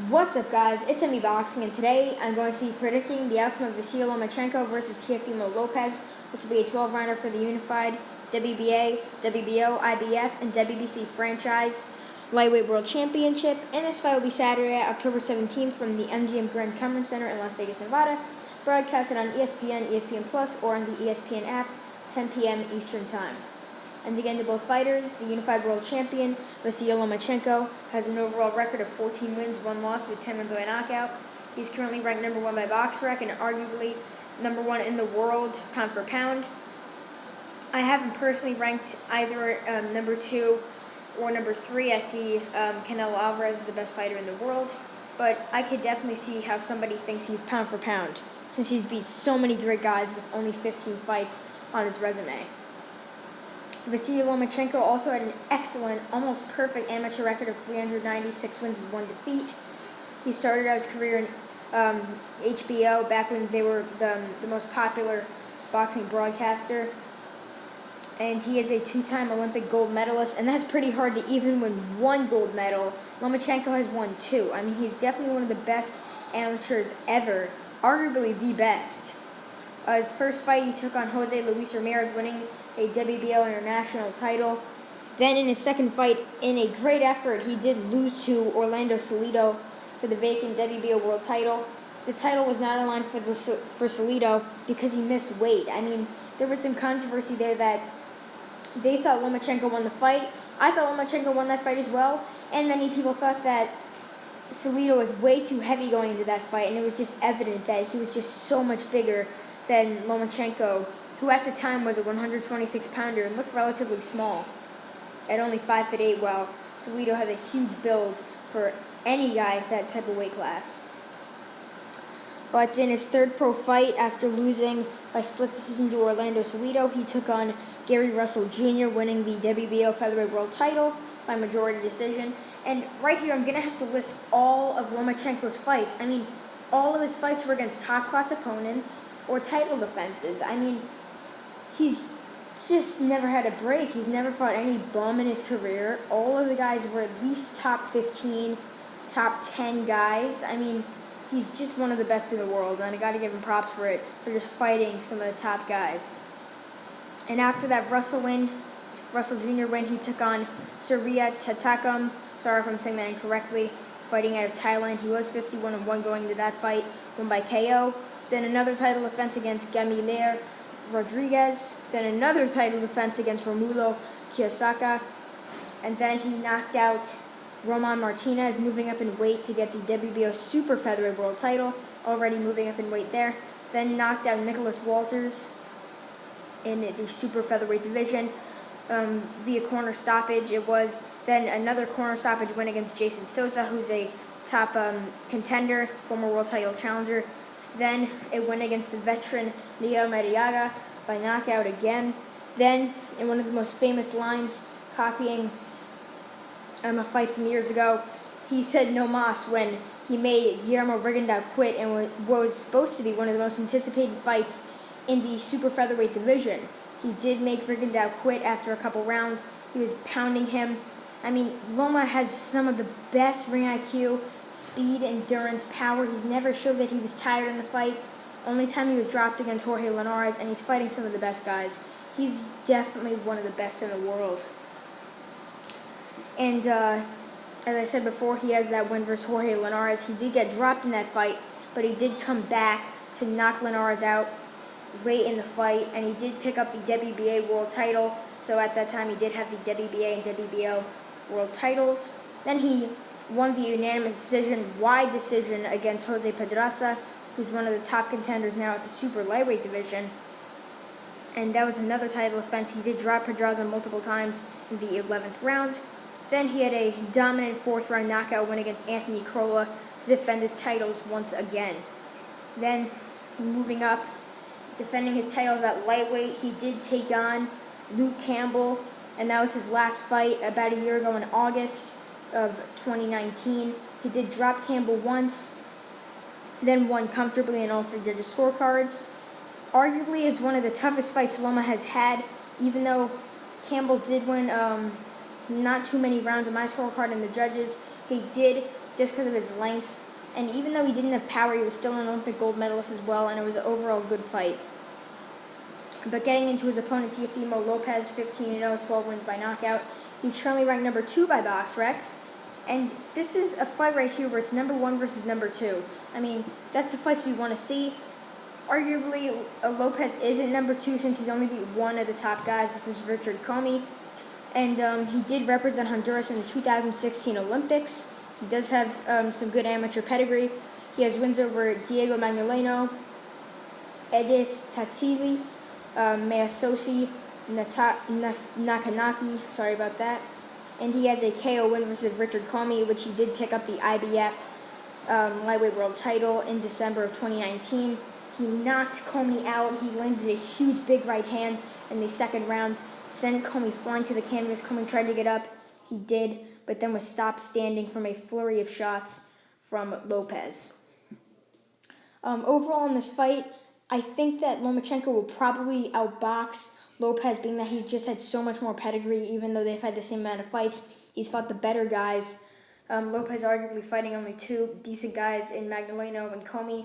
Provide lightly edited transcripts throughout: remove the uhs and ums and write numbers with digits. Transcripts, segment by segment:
What's up, guys? It's ME Boxing, and today I'm going to be predicting the outcome of Vasyl Lomachenko versus Teofimo Lopez, which will be a 12-rounder for the unified WBA, WBO, IBF, and WBC franchise lightweight world championship. And this fight will be Saturday, October 17th, from the MGM Grand Conference Center in Las Vegas, Nevada, broadcasted on ESPN, ESPN Plus, or on the ESPN app, 10 p.m. Eastern Time. And again, to both fighters, the unified world champion, Vasyl Lomachenko, has an overall record of 14 wins, 1 loss, with 10 wins by knockout. He's currently ranked number 1 by BoxRec and arguably number 1 in the world, pound for pound. I haven't personally ranked either number 2 or number 3. I see Canelo Alvarez is the best fighter in the world, but I could definitely see how somebody thinks he's pound for pound, since he's beat so many great guys with only 15 fights on his resume. Vasyl Lomachenko also had an excellent, almost perfect amateur record of 396 wins with 1 defeat. He started out his career in HBO back when they were the most popular boxing broadcaster. And he is a 2-time Olympic Gold Medalist, and that's pretty hard to even win 1 gold medal. Lomachenko has won 2. I mean, he's definitely one of the best amateurs ever, arguably the best. His first fight, he took on Jose Luis Ramirez, winning a WBO international title. Then in his second fight, in a great effort, he did lose to Orlando Salido for the vacant WBO world title. The title was not aligned for Salido because he missed weight. I mean, there was some controversy there that they thought Lomachenko won the fight. I thought Lomachenko won that fight as well, and many people thought that Salido was way too heavy going into that fight, and it was just evident that he was just so much bigger than Lomachenko, who at the time was a 126-pounder and looked relatively small at only 5'8", while Salido has a huge build for any guy at that type of weight class. But in his third pro fight, after losing by split decision to Orlando Salido, he took on Gary Russell Jr., winning the WBO featherweight world title by majority decision. And right here, I'm going to have to list all of Lomachenko's fights. I mean, all of his fights were against top-class opponents or title defenses. I mean, he's just never had a break. He's never fought any bum in his career. All of the guys were at least top 15, top 10 guys. I mean, he's just one of the best in the world, and I got to give him props for it, for just fighting some of the top guys. And after that Russell Jr. win, he took on Surya Tatakum. Sorry if I'm saying that incorrectly. Fighting out of Thailand. He was 51-1 going into that fight, won by KO. Then another title defense against Gamilier Rodriguez. Then another title defense against Romulo Kiyosaka. And then he knocked out Roman Martinez, moving up in weight to get the WBO Super Featherweight World title, already moving up in weight there. Then knocked out Nicholas Walters in the Super Featherweight division via corner stoppage. It was then another corner stoppage win against Jason Sosa, who's a top contender, former world title challenger. Then it went against the veteran Leo Mariaga by knockout again. Then, in one of the most famous lines, copying a fight from years ago, he said no mas when he made Guillermo Rigondeaux quit and what was supposed to be one of the most anticipated fights in the super featherweight division. He did make Rigondeaux quit after a couple rounds. He was pounding him. I mean, Loma has some of the best ring IQ, speed, endurance, power. He's never showed that he was tired in the fight. Only time he was dropped against Jorge Linares, and he's fighting some of the best guys. He's definitely one of the best in the world. And as I said before, he has that win versus Jorge Linares. He did get dropped in that fight, but he did come back to knock Linares out late in the fight, and he did pick up the WBA world title. So at that time, he did have the WBA and WBO world titles. Then he won the unanimous decision, wide decision, against Jose Pedraza, who's one of the top contenders now at the super lightweight division. And that was another title defense. He did drop Pedraza multiple times in the 11th round. Then he had a dominant 4th-round knockout win against Anthony Crolla to defend his titles once again. Then, moving up, defending his titles at lightweight, he did take on Luke Campbell, and that was his last fight about a year ago in August of 2019. He did drop Campbell once, then won comfortably in all 3 judges' scorecards. Arguably, it's one of the toughest fights Loma has had, even though Campbell did win not too many rounds of my scorecard in the judges. He did just because of his length. And even though he didn't have power, he was still an Olympic gold medalist as well, and it was an overall good fight. But getting into his opponent, Teofimo Lopez, 15-0, 12 wins by knockout. He's currently ranked number 2 by BoxRec. And this is a fight right here where it's number 1 versus number 2. I mean, that's the fights we want to see. Arguably, Lopez isn't number 2 since he's only beat one of the top guys, which was Richard Comey. And he did represent Honduras in the 2016 Olympics. He does have some good amateur pedigree. He has wins over Diego Magdaleno, Edis Tatsili, Mayasosi Nakanaki, sorry about that. And he has a KO win versus Richard Comey, which he did pick up the IBF lightweight world title in December of 2019. He knocked Comey out. He landed a huge big right hand in the second round, sent Comey flying to the canvas. Comey tried to get up. He did, but then was stopped standing from a flurry of shots from Lopez. Overall in this fight, I think that Lomachenko will probably outbox Lopez, being that he's just had so much more pedigree, even though they've had the same amount of fights. He's fought the better guys. Lopez arguably fighting only 2 decent guys in Magdaleno and Comey.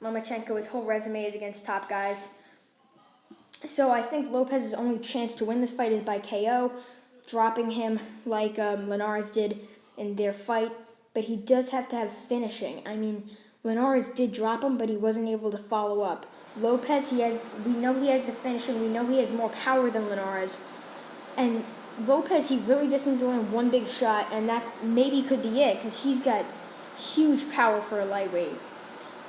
Lomachenko, his whole resume is against top guys. So I think Lopez's only chance to win this fight is by KO, dropping him like Linares did in their fight. But he does have to have finishing. I mean, Linares did drop him, but he wasn't able to follow up. Lopez, we know he has the finishing. We know he has more power than Linares. And Lopez, he really just needs to land one big shot, and that maybe could be it, because he's got huge power for a lightweight.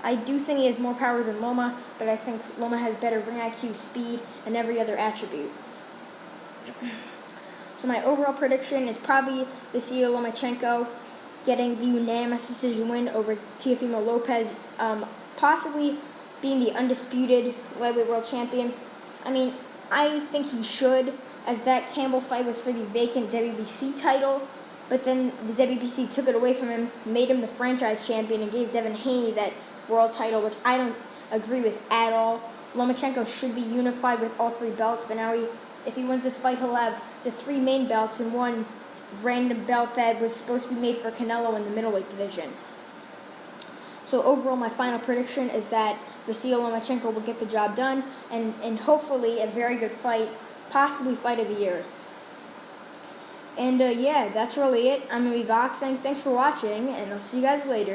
I do think he has more power than Loma, but I think Loma has better ring IQ, speed, and every other attribute. So my overall prediction is probably Vasyl Lomachenko getting the unanimous decision win over Teofimo Lopez, possibly being the undisputed lightweight world champion. I mean, I think he should, as that Campbell fight was for the vacant WBC title, but then the WBC took it away from him, made him the franchise champion, and gave Devin Haney that world title, which I don't agree with at all. Lomachenko should be unified with all 3 belts, but now if he wins this fight, he'll have the 3 main belts and one random belt that was supposed to be made for Canelo in the middleweight division. So overall, my final prediction is that Vasyl Lomachenko will get the job done, and hopefully a very good fight, possibly fight of the year. And yeah, that's really it. I'm going to be boxing. Thanks for watching, and I'll see you guys later.